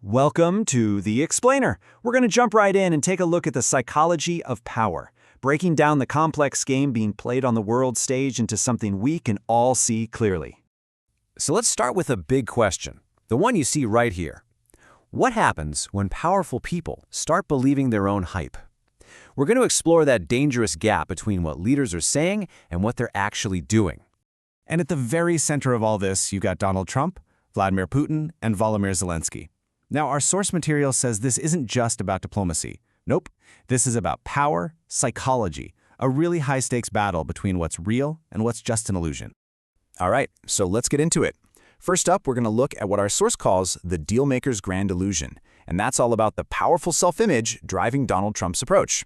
Welcome to The Explainer. We're going to jump right in and take a look at the psychology of power, breaking down the complex game being played on the world stage into something we can all see clearly. So let's start with a big question, the one you see right here. What happens when powerful people start believing their own hype? We're going to explore that dangerous gap between what leaders are saying and what they're actually doing. And at the very center of all this, you've got Donald Trump, Vladimir Putin, and Volodymyr Zelensky. Now, our source material says this isn't just about diplomacy. Nope, this is about power, psychology, a really high-stakes battle between what's real and what's just an illusion. All right, so let's get into it. First up, we're going to look at what our source calls the dealmaker's grand illusion, and that's all about the powerful self-image driving Donald Trump's approach.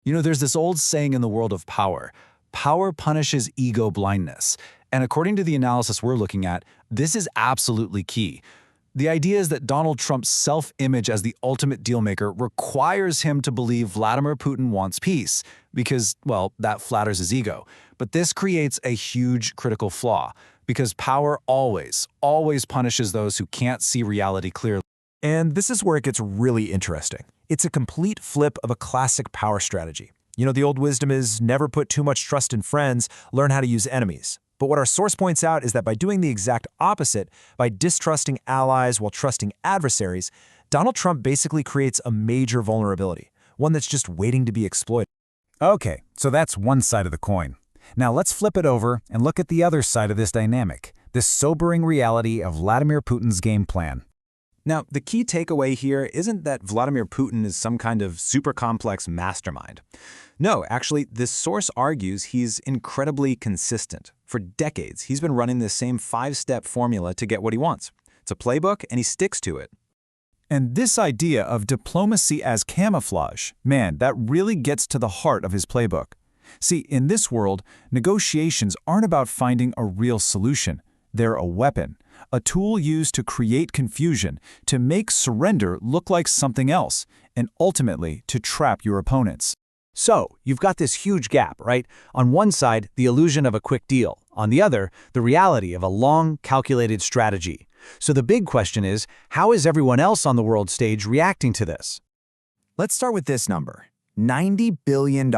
You know, there's this old saying in the world of power, power punishes ego blindness. And according to the analysis we're looking at, this is absolutely key. The idea is that Donald Trump's self-image as the ultimate dealmaker requires him to believe Vladimir Putin wants peace because, well, that flatters his ego. But this creates a huge critical flaw because power always punishes those who can't see reality clearly. And this is where it gets really interesting. It's a complete flip of a classic power strategy. You know, the old wisdom is never put too much trust in friends, learn how to use enemies. But what our source points out is that by doing the exact opposite, by distrusting allies while trusting adversaries, Donald Trump basically creates a major vulnerability, one that's just waiting to be exploited. Okay, so that's one side of the coin. Now let's flip it over and look at the other side of this dynamic, this sobering reality of Vladimir Putin's game plan. Now, the key takeaway here isn't that Vladimir Putin is some kind of super complex mastermind. No, actually, this source argues he's incredibly consistent. For decades, he's been running the same 5-step formula to get what he wants. It's a playbook, and he sticks to it. And this idea of diplomacy as camouflage, man, that really gets to the heart of his playbook. See, in this world, negotiations aren't about finding a real solution. They're a weapon, a tool used to create confusion, to make surrender look like something else, and ultimately to trap your opponents. So, you've got this huge gap, right? On one side, the illusion of a quick deal. On the other, the reality of a long, calculated strategy. So the big question is, how is everyone else on the world stage reacting to this? Let's start with this number, $90 billion.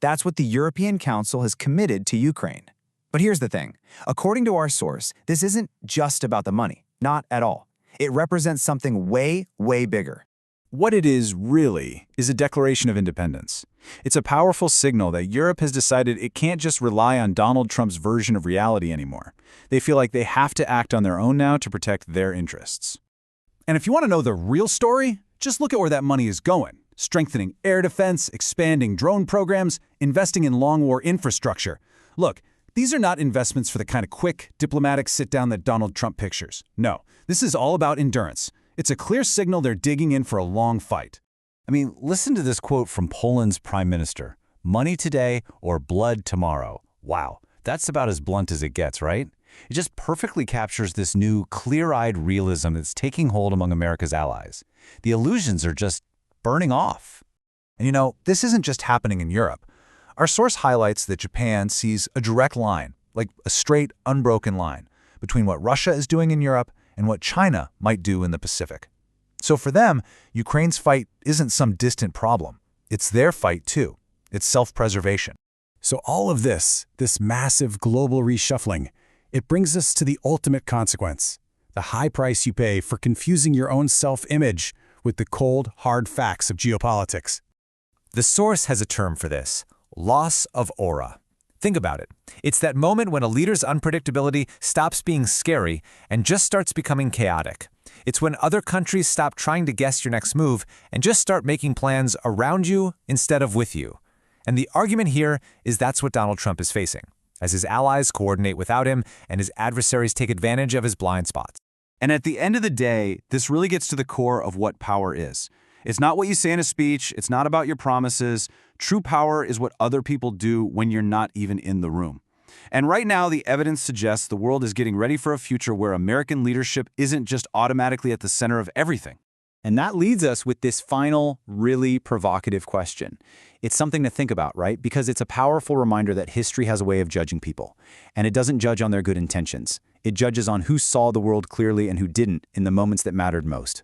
That's what the European Council has committed to Ukraine. But here's the thing. According to our source, this isn't just about the money. Not at all. It represents something way bigger. What it is, really, is a declaration of independence. It's a powerful signal that Europe has decided it can't just rely on Donald Trump's version of reality anymore. They feel like they have to act on their own now to protect their interests. And if you want to know the real story, just look at where that money is going. Strengthening air defense, expanding drone programs, investing in long-war infrastructure. Look, these are not investments for the kind of quick, diplomatic sit-down that Donald Trump pictures. No, this is all about endurance. It's a clear signal they're digging in for a long fight. I mean, listen to this quote from Poland's prime minister. Money today or blood tomorrow. Wow, that's about as blunt as it gets, right? It just perfectly captures this new, clear-eyed realism that's taking hold among America's allies. The illusions are just burning off. And you know, this isn't just happening in Europe. Our source highlights that Japan sees a direct line, like a straight, unbroken line, between what Russia is doing in Europe and what China might do in the Pacific. So for them, Ukraine's fight isn't some distant problem. It's their fight too. It's self-preservation. So all of this massive global reshuffling, it brings us to the ultimate consequence, the high price you pay for confusing your own self-image with the cold, hard facts of geopolitics. The source has a term for this: loss of aura. Think about it. It's that moment when a leader's unpredictability stops being scary and just starts becoming chaotic. It's when other countries stop trying to guess your next move and just start making plans around you instead of with you. And the argument here is that's what Donald Trump is facing, as his allies coordinate without him and his adversaries take advantage of his blind spots. And at the end of the day, this really gets to the core of what power is. It's not what you say in a speech. It's not about your promises. True power is what other people do when you're not even in the room. And right now, the evidence suggests the world is getting ready for a future where American leadership isn't just automatically at the center of everything. And that leads us with this final, really provocative question. It's something to think about, right? Because it's a powerful reminder that history has a way of judging people. And it doesn't judge on their good intentions. It judges on who saw the world clearly and who didn't in the moments that mattered most.